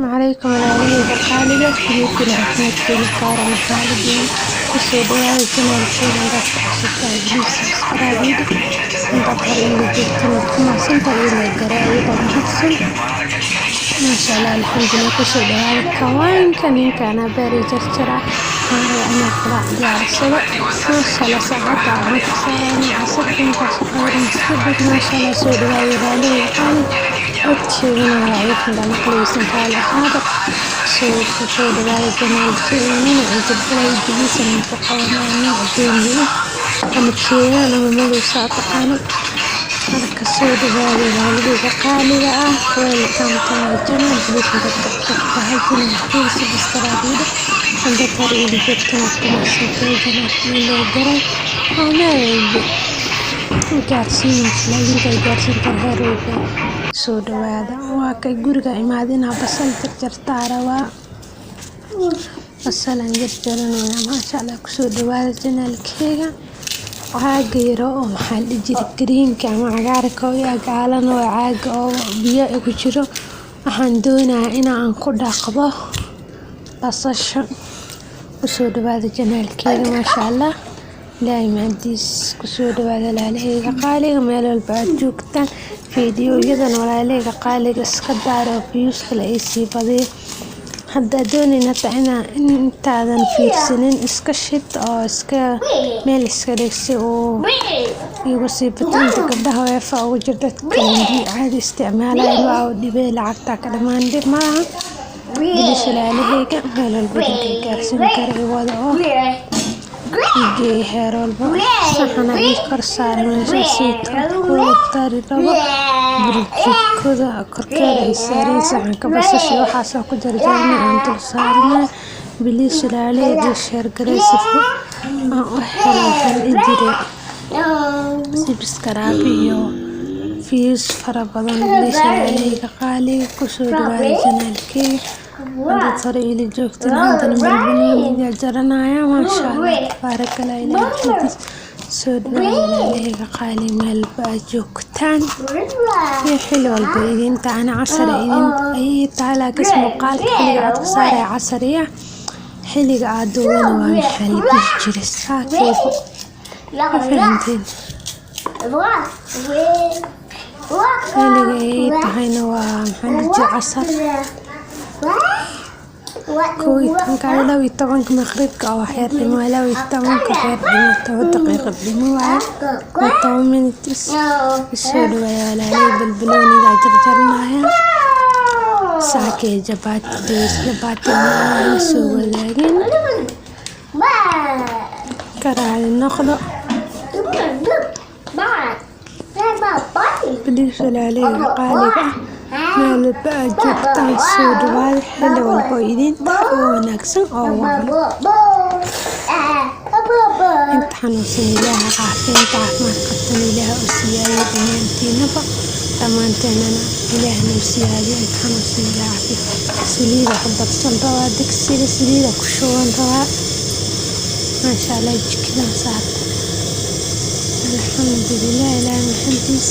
عليكم walaalahey qaaliga filimkina caafimaadkeena saaran xaaladeen kusoo dhawaada janaalkeena dadka cusubka please subscribe intaad hore ila joogtana kumaasanta ila garaayada mahadsan maasha Allah alxamdulillah kusoo dhawaada kawaanka ninkana beeri jarjara hore ana kala diyaarsado maasha Allah saacada aan ka saarnay asagin ka shaqeyn sidoo maasha Allah soo dhawaada walaalahey qaaliga أتشينا وعيفنا مقليسن كالا هذا سوى دواء جمال شيئين عجب بلاي جليسا من فقونا من الدنيا أمتشينا نمملو ساطقانا هذا كسوى دواء الهالبي فقالي لأه ويلكم تنال جمال جليسا تتبقى هالكنا محكيل سبسترابيدا عند طريق جبتنا كمسا تيجنا إلا جري وما يجب gaarsiin islaayinka gaarsiin tarheerowga soo dhawaada waa kay guriga imaadina basal jarjartaara waa basalan jarjaranaya maasha Allah kusoo dhawaada janaalkeyga caaga yaro oo maxaa la jiri greenka ama cagaarka oo agaalan oo caaga oo biyo ku jiro waxaan doonayaa inaan ku dhaqdo basasha kusoo dhawaada janaalkeyga maasha Allah ilaahay mahadiis kusoo dhawaada walaalaheyga qaaliga meel walba aad joogtaan fiidiyoyadan walaalaheyga qaaliga iska daaro views kale ay sii badiyo hadda doonayna intaadan fiirsanin iska shid oo iska meel iska dhigsi oo igu sii batinta gabdhaha weefa ugu jirta kalendii caadi isticmaalayaan waa u dhibay lacagta ka dhamaan dhib maaha bilis walaalaheyga meel walba dadka gaarsiin kara wada oo يجي هيرولبا صحنا يكر صار من جسيت كل طريقة برجع كذا كركير يساري صحن كبس شيء وحاسة كجر جاني عند صارنا بليش عليه دشير جريسفو أحلى الإدري سبسكرايبيو فيس فربضان بليش عليه قالي كسر وارجنالكي هذا طريق اللي جوكتنا عندنا بالبنين جرنا يا ما شاء الله تبارك الله إلهي سود عليه قالي مال باجوكتان يا حلو البيدين تاعنا عصريين أي تعالى قسم قال حلي قاعد صار عصرية حلي قاعد دوين وحلي بيجري كيف فهمتين حلي تهينا ومحل عصر كوي كان لو يتبعك مغربك أو حير دموع لو يتبعك حير دموع 10 دقيقة دموع وطو من التس السود ويا لهي بالبلوني ذا جرجرناها ساكي جبات ديس جبات ما سوى لكن كرال النخلة بليش عليه قالبة meel walba aad joogtaan soo dhawaada xilli walba idin oo wanaagsan oo wacan inta xanuunsan ilaaha caafimaad qabtan ilaaha u siiyaayo dhammaanteenana ilaaha noo siiyaayo inta xanuunsan ilaaha caafimaad saliida ku darsan rabaa digsiga saliida ku shuban rabaa maasha Allah jikada saarta alxamdulillah ilaaha maxamdiis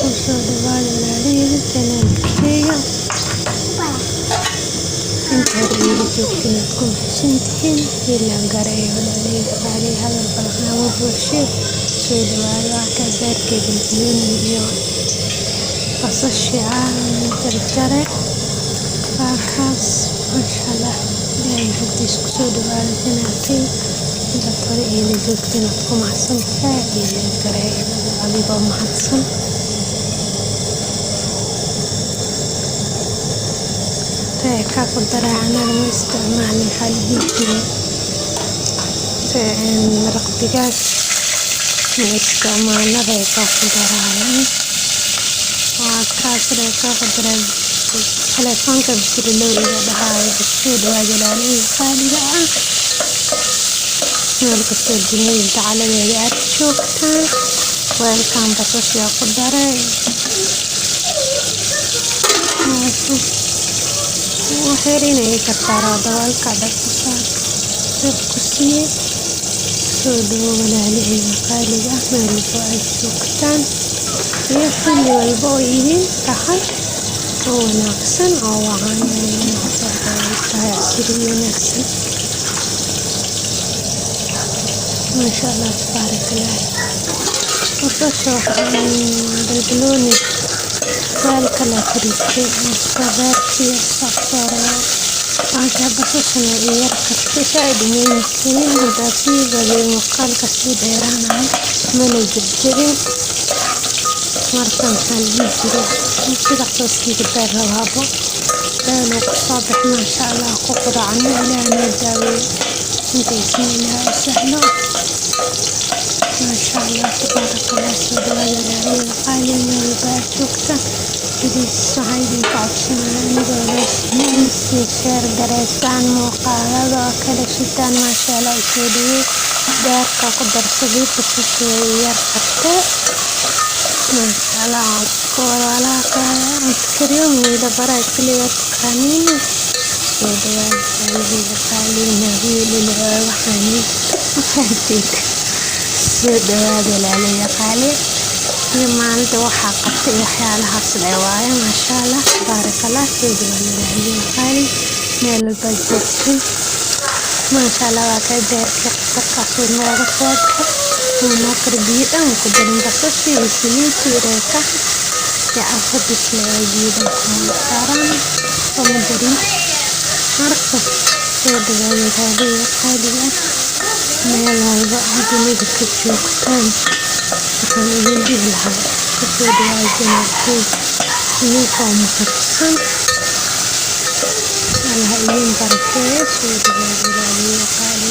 kusoo dhawaada walaalaheyga janaalkeyga inta hore ila joogteen aad ku mahadsantihiin ilaan gareeyo walaalaheyga qaaliga hadal balqaamo buuxsheed soo dhawaada waa kaa gaarkay bilbilooni iyo basasha jarjare waa kaas maasha Allah ilaahay mahadiis kusoo dhawaada janaalkeyga intaad hore ila joogteen aad ku mahadsantahay ilaan gareeyo adigoo mahadsan كاكو دراعنا لما استعمال حالي جيري مرق دجاج ما استعمالنا كاكو دراعنا وكاس كاكو دراع تلفون كبسر لو إذا بهاي بسود واجلاني خالي بقى مالك السجنين تعالى يا أتشوكتان ويلكم بصوص يا قدري وحيرين اي كتارا دوالك دكتار ربكسيه سودو walaalahey qaaliga meel walba aad joogtaan iyo xilli walba oo idin tahay وناقصا أو عن عصير وناقصا ما شاء الله تبارك الله. وصوص بالبلوني ذلك لا تريد صبرتي صفرة عشان بصوصنا يركب تساعد من كلين بدأتي بدي مقال كسيد إيران من الجبرين مرتين حلوين كده قصتي كده رهابة لأنه صابح ما شاء الله قطر عنا إلى أن يداوي انت يسمينها سهلة ما شاء الله تبارك الله. سيد الغالي القائلين والباشوكتا إذا الصعيد تعطشنا نقول شير درسان مقالة كل شيطان ما شاء الله يسوي دار قدر صديق بسيط حتى ما شاء الله كورالا كريم إذا برأت كل كانين سيد الغالي نبيل الوحني وحنتك سيد الغالي maanta waxaa qabtay waxyaalahaas waaye maasha Allah tabaaraka Allah. Sida wanaagsan qaali meel walba joogtay maasha Allah waa ka beerka qasoo nooga socda uma qarbiida ku darin basasha iyo saliid reeka ya afadis leeyahay saaran ama darin marka sida wanaagsan qaali meel walba adduunka ka joogtaan waxaan idin dhihi lahaa kasoo dhawaada janaalkay idinkoo mahadsan Allah idin barakeeyo. soo dhawaada ilaaliyo qaali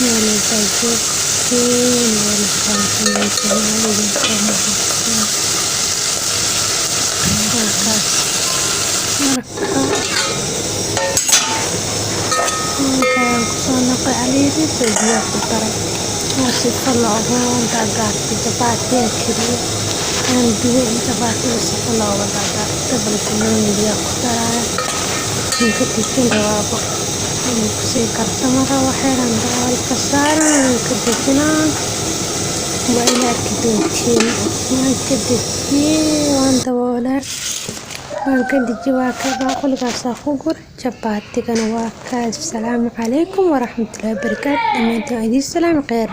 meel walba joogtiin meel walba idinkoo mahadsan markaas markaan kusoo noqday caliidii soo biyo ku daray وصف الله وانت قاعد تبعتي كذي عن بيئة تبعتي وصف الله وانت قاعد تبغى كلون اللي أختار ممكن تكون روابط ممكن كرتمرة وحيرا دوال كسارة ممكن تجنان وإلى كدوتين ممكن تجي وانت ولا ممكن تجي واكبا كل قصة خقر جباتي كان واكاز. السلام عليكم ورحمة الله وبركاته. من تعيد السلام غير